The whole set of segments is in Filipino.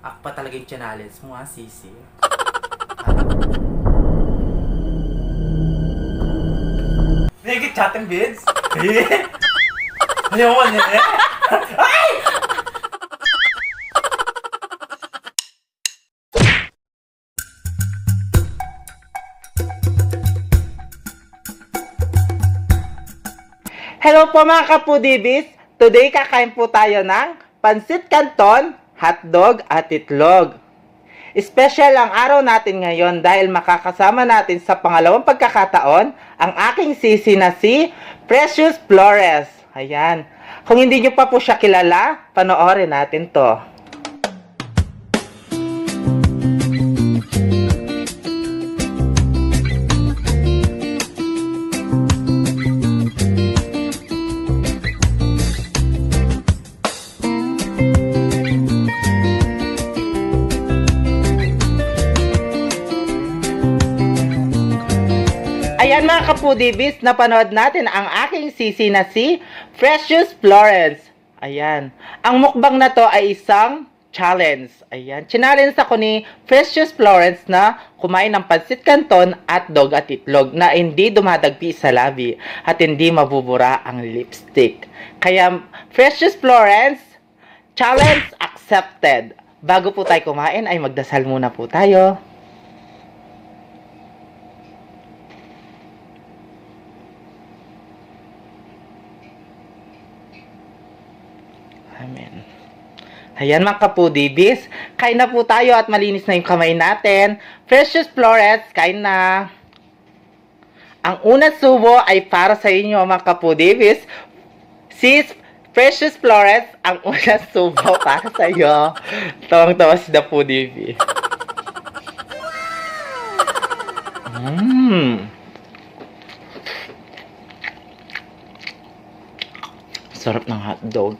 Ako pa talaga yung channels mo, ha, Sisi. Naked chatting bids? Eh? Ayaw mo eh? Ay! Hello po mga kapudibis! Today kakain po tayo ng pansit canton, hotdog at itlog. Special ang araw natin ngayon dahil makakasama natin sa pangalawang pagkakataon ang aking sisi na si Precious Flores. Ayan. Kung hindi nyo pa po siya kilala, panoorin natin to. Ayan mga kapudibis, napanood natin ang aking sisi na si Precious Florence. Ayan. Ang mukbang na to ay isang challenge. Ayan. Challenge ako ni Precious Florence na kumain ng pansit canton, hotdog at itlog na hindi dumadagpi sa labi at hindi mabubura ang lipstick. Kaya Precious Florence, challenge accepted. Bago po tayo kumain ay magdasal muna po tayo. Amen. Ayan mga kapudibis, kain na po tayo at malinis na yung kamay natin. Precious Florence, kain na. Ang unang subo ay para sa inyo mga kapudibis. Sis Precious Florence, ang unang subo para sa iyo. Tawang-tawa si Dapudibi. Sarap ng hotdog.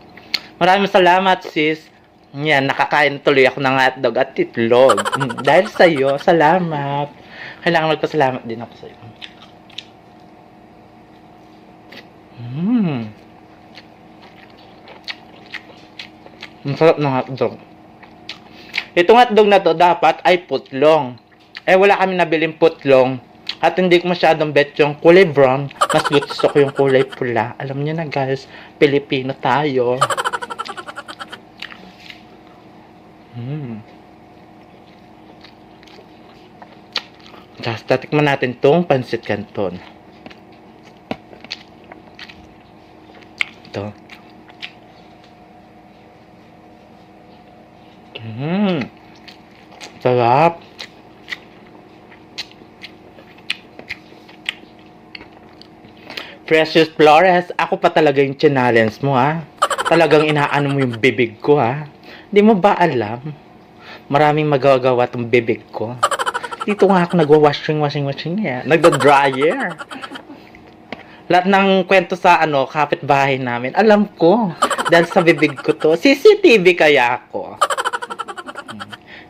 Maraming salamat, sis. Yan, nakakain tuloy ako ng hotdog at itlog. Dahil sa iyo, salamat. Kailangan magpasalamat din ako sa iyo. Ang sarap ng hotdog. Itong hotdog na to dapat ay putlong. Eh, wala kami nabiling putlong. At hindi ko masyadong bet yung kulay brown. Mas gusto ko yung kulay pula. Alam niyo na guys, Pilipino tayo. Tapos tatikman natin tong pansit canton. Ito. Sarap. Precious Flores, ako pa talaga yung challenge mo, ha? Talagang inaano mo yung bibig ko, ha? Di mo ba alam? Maraming magagawa tong bibig ko. Dito nga ako nagwa-washing yan. Nagda-dryer. Lahat ng kwento sa kapitbahay namin, alam ko. Dahil sa bibig ko to. CCTV kaya ako.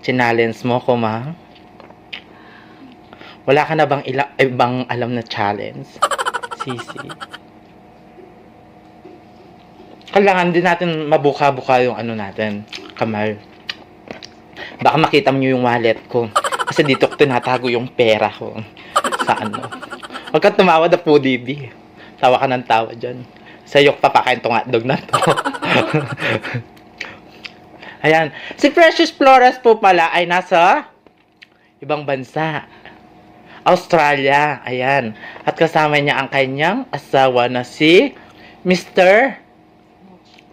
Challenge mo ko, ma? Wala ka na bang ibang alam na challenge? Sisi. Kailangan din natin mabuka-buka yung natin, kamay. Baka makita mo yung wallet ko. Kasi dito ko tinatago yung pera ko. Sa Huwag kang tumawa na po, Dibi. Tawa ka ng tawa dyan. Sa'yo papakain tong hotdog na to. Ayan. Si Precious Flores po pala ay nasa ibang bansa. Australia, ayan. At kasama niya ang kanyang asawa na si Mr.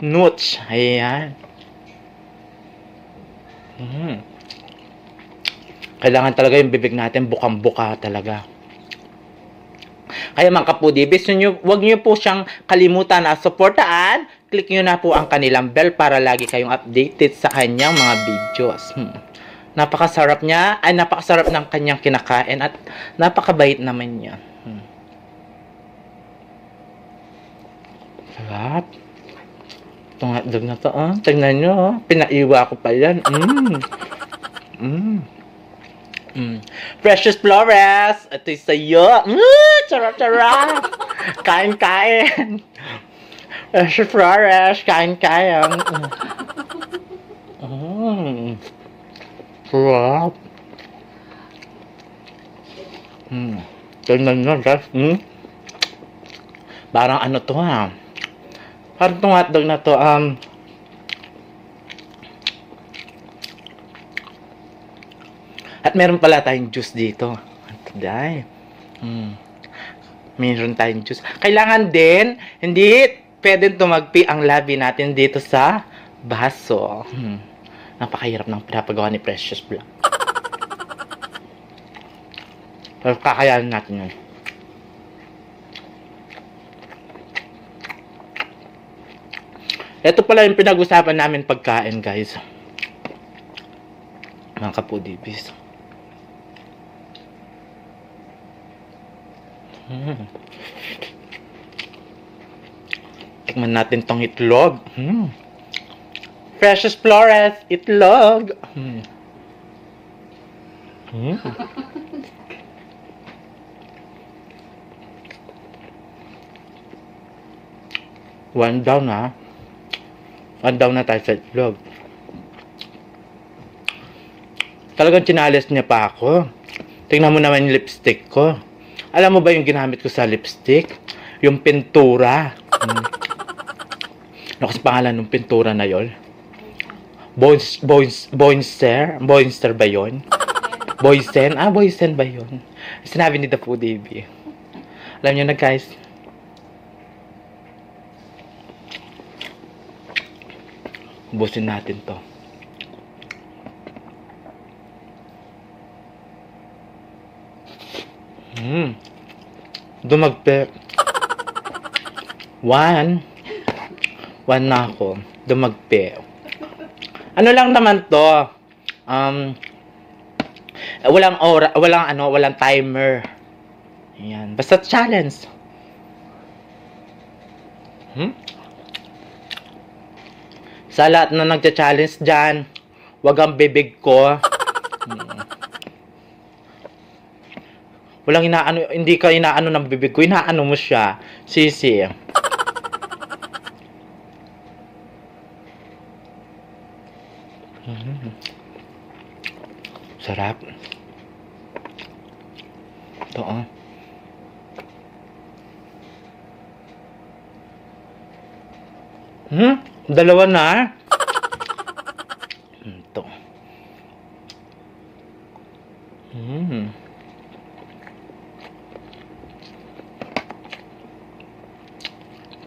Nooch. Ayan. Kailangan talaga yung bibig natin bukang-buka talaga. Kaya mga kapudibis, huwag niyo po siyang kalimutan na suportaan. Click niyo na po ang kanilang bell para lagi kayong updated sa kanyang mga videos. Napakasarap niya, ay napakasarap ng kanyang kinakain at napakabait naman niya. Sarap. Itong hotdog na to, tignan nyo, pinaiwa ko pa yan. Precious Flores, ito'y sa'yo. Charap-charap. Kain-kain. Precious Flores, kain-kain. Sarap. Tingnan nyo, guys. Parang ano to ha. Parang itong hotdog na to, at meron pala tayong juice dito. Today. Meron tayong juice. Kailangan din, hindi pwedeng tumagpi ang labi natin dito sa baso. Napakahirap ng pinapagawa ni Precious Vlog. Pero kakayanin natin yun. Ito pala yung pinag-usapan namin pagkain, guys. Mga kapudibis. Tikman natin tong itlog. Precious Flores, itlog. One down ha. One down na tayo sa itlog. Talagang chinalis niya pa ako. Tingnan mo naman yung lipstick ko. Alam mo ba yung ginamit ko sa lipstick? Yung pintura. Ano kasi pangalan ng pintura na yon? Boinster ba yun? Boysen? Boysen ba yun? Sinabi ni The Food AB. Alam nyo na guys. Ubusin natin to. Dumagpe. One na ako. Dumagpe. Ano lang naman to? Walang timer. Ayan. Basta challenge. Sa lahat na nagcha-challenge dyan, wag ang bibig ko. Walang inaano, hindi ka inaano ng bibig ko, inaano mo siya. Sisi. Sarap. Ito dalawa na. Ito.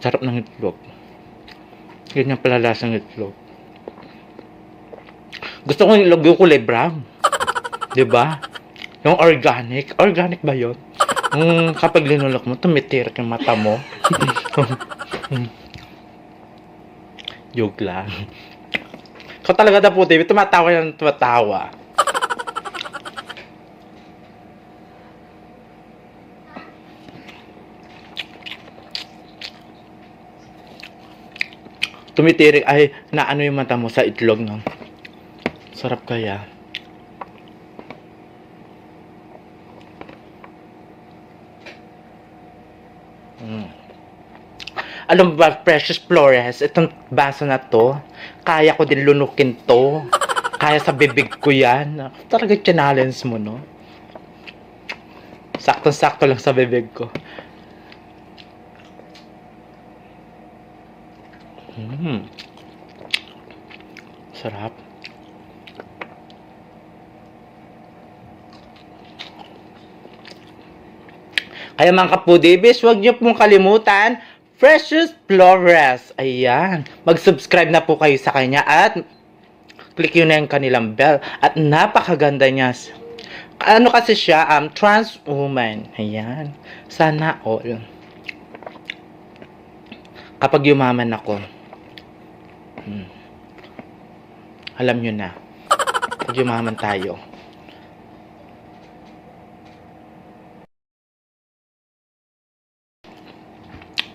Sarap ng itlog. Ganyan pala lasang itlog. Gusto ko yung itlog yung kulay brown. Diba? Yung organic. Organic ba yun? Kapag linulok mo, tumitirik yung mata mo. Joke lang. Ikaw talaga na puti. Tumatawa yan, tumatawa. Tumitirik ay naano yung mata mo sa itlog, no? Sarap kaya. Alam ba, Precious Flores, itong baso na to, kaya ko din lunukin to. Kaya sa bibig ko yan. Talaga challenge mo, no? Saktong-sakto lang sa bibig ko. Sarap. Kaya mga kapudibis, huwag niyo pong kalimutan, Precious Flores. Ayan. Mag-subscribe na po kayo sa kanya at click yun na yung kanilang bell. At napakaganda niya. Ano kasi siya? Trans woman. Ayan. Sana all. Kapag yumaman ako, alam nyo na. Kapag yumaman tayo,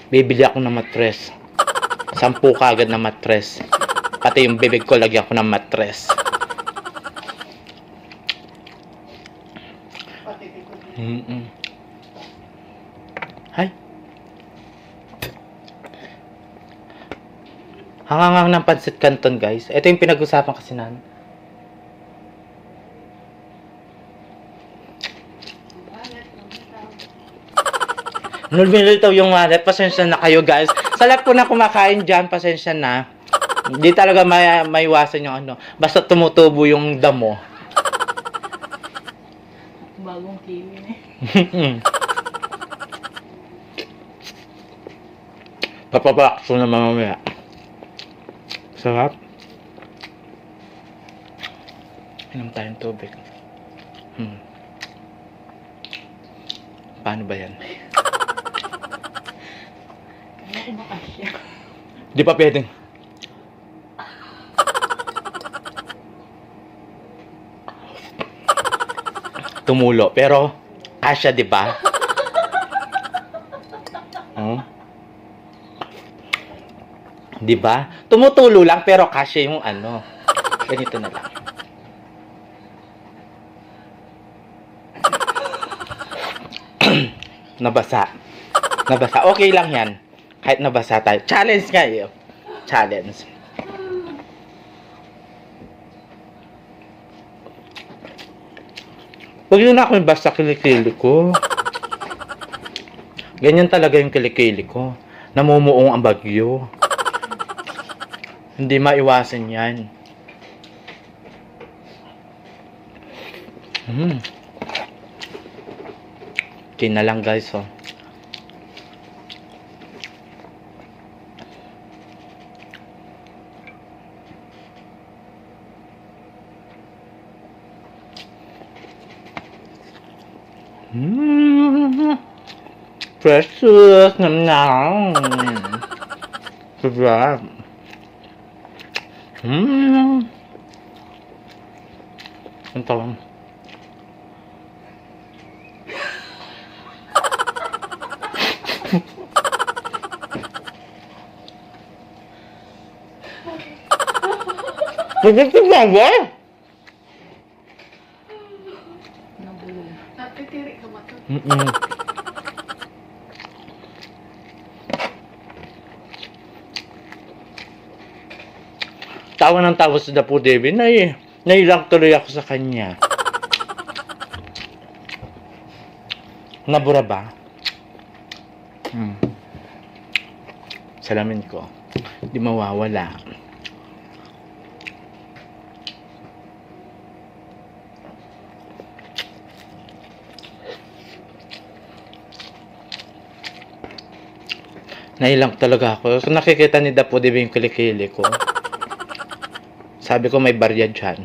bibili ako ng matres. 10 kagad na matres. Pati yung bibig ko, lagyan ko ng matres. Hay. Hangangang ng pansit canton, guys. Ito yung pinag-usapan kasi namin. Nililitaw yung wallet. Pasensya na kayo, guys. Sa lahat po na kumakain dyan, pasensya na. Hindi talaga maiwasan yung ano. Basta tumutubo yung damo. Bagong kiwi na eh. Papapakso na mamaya. Sarap. Inom tayong tubig. Paano ba yan? Ano ko ba kasya? Di pa pwedeng. Tumulo. Pero, kasya, di ba? Di ba? Tumutulo lang, pero kasya yung ano. Ganito na lang. Nabasa. Nabasa. Okay lang yan. Kahit nabasa tayo. Challenge nga yun. Challenge. Huwag yun ako yung basta kilikili ko. Ganyan talaga yung kilikili ko. Namumuong ang bagyo. Hindi maiwasan yan. Okay na lang guys, oh. Precious nam. Sarap. Ang tawang. Pagkakit ba ba? Nabulong. Natitiri ka ba ito? Tawa ng tawa sa Dapo David. Nailang tuloy ako sa kanya. Nabura ba? Salamin ko. Di mawawala. Nailang talaga ako. Kung nakikita ni Dapo David yung kilikili ko. Sabi ko may barya dyan.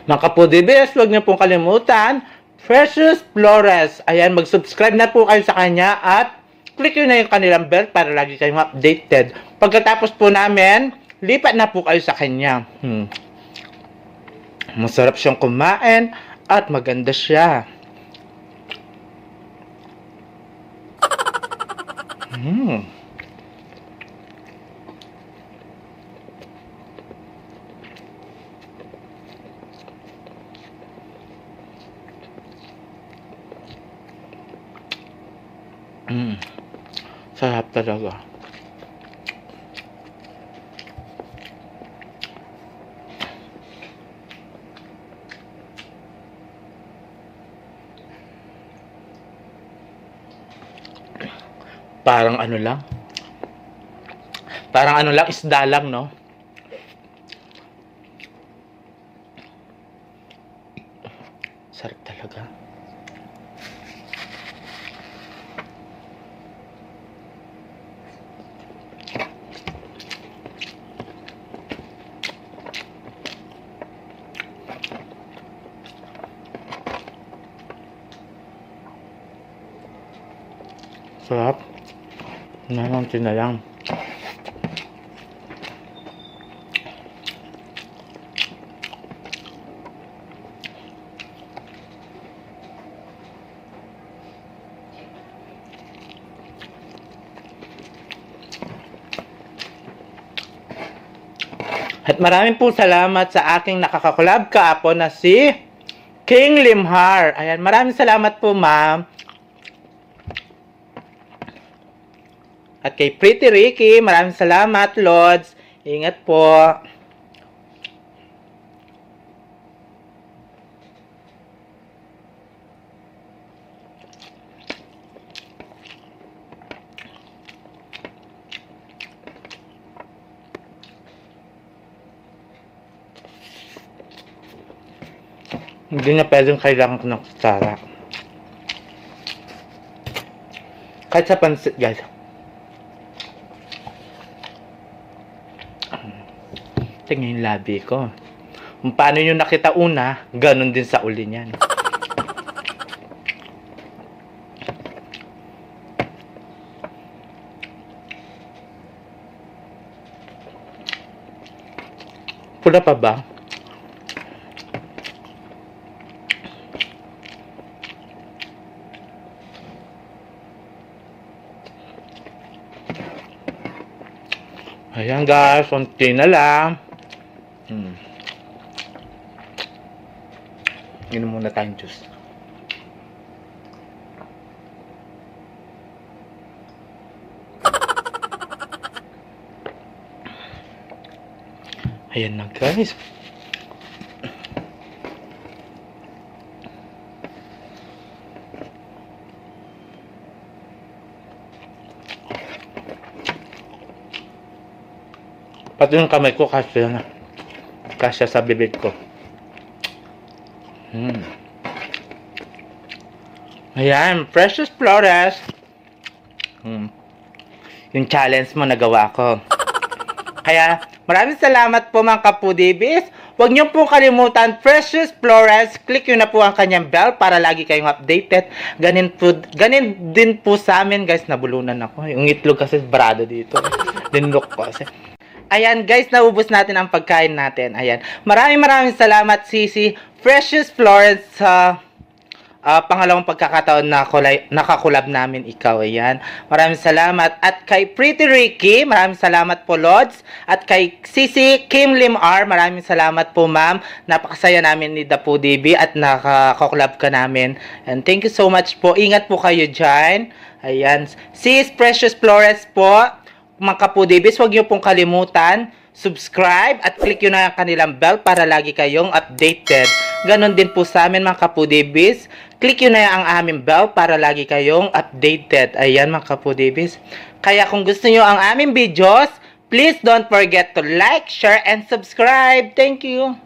Mga kapudibis, huwag niyo pong kalimutan, Precious Flores. Ayan, mag-subscribe na po kayo sa kanya at click nyo na yung kanilang bell para lagi kayong updated. Pagkatapos po namin, lipat na po kayo sa kanya. Masarap siyang kumain at maganda siya. Sarap talaga. Parang ano lang. Parang ano lang, isda lang, no? Sarap talaga. Sarap. Nananti na lang. At maraming po salamat sa aking nakakakolab kaapon na si King Limhar. Ayan, maraming salamat po, ma'am. At kay Pretty Ricky, maraming salamat, Lods. Ingat po. Hindi na pwedeng kailangan ng kutsara. Kahit sa pansit, guys. Tingnan yung labi ko. Kung paano nyo nakita una, ganun din sa uli niyan. Pula pa ba? Ayan guys, konti na lang. Inom muna tayong juice. Ayan na guys. Pati yung kamay ko kasya sa bibig ko. Ayan, Precious Flores. Yung challenge mo nagawa ko. Kaya, maraming salamat po mga kapudibis. Huwag niyo pong kalimutan, Precious Flores, click nyo na po ang kanyang bell para lagi kayong updated. Ganin din po sa amin guys, nabulunan ako. Yung itlog kasi barado dito. Dinlock ko kasi. Ayan guys, naubos natin ang pagkain natin. Ayan. Maraming salamat Sisi Precious Florence sa pangalawang pagkakataon na nakakulab namin ikaw. Ayan. Maraming salamat. At kay Pretty Ricky, maraming salamat po Lods. At kay Sisi Kim Lim R, maraming salamat po ma'am. Napakasaya namin ni Dapu DB at nakakulab ka namin. And thank you so much po. Ingat po kayo dyan. Ayan. Sis Precious Florence po. Mga kapudibis, huwag niyo pong kalimutan, subscribe at click nyo na ang kanilang bell para lagi kayong updated. Ganon din po sa amin mga kapudibis. Click nyo na ang aming bell para lagi kayong updated. Ayan mga kapudibis. Kaya kung gusto nyo ang aming videos, please don't forget to like, share, and subscribe. Thank you.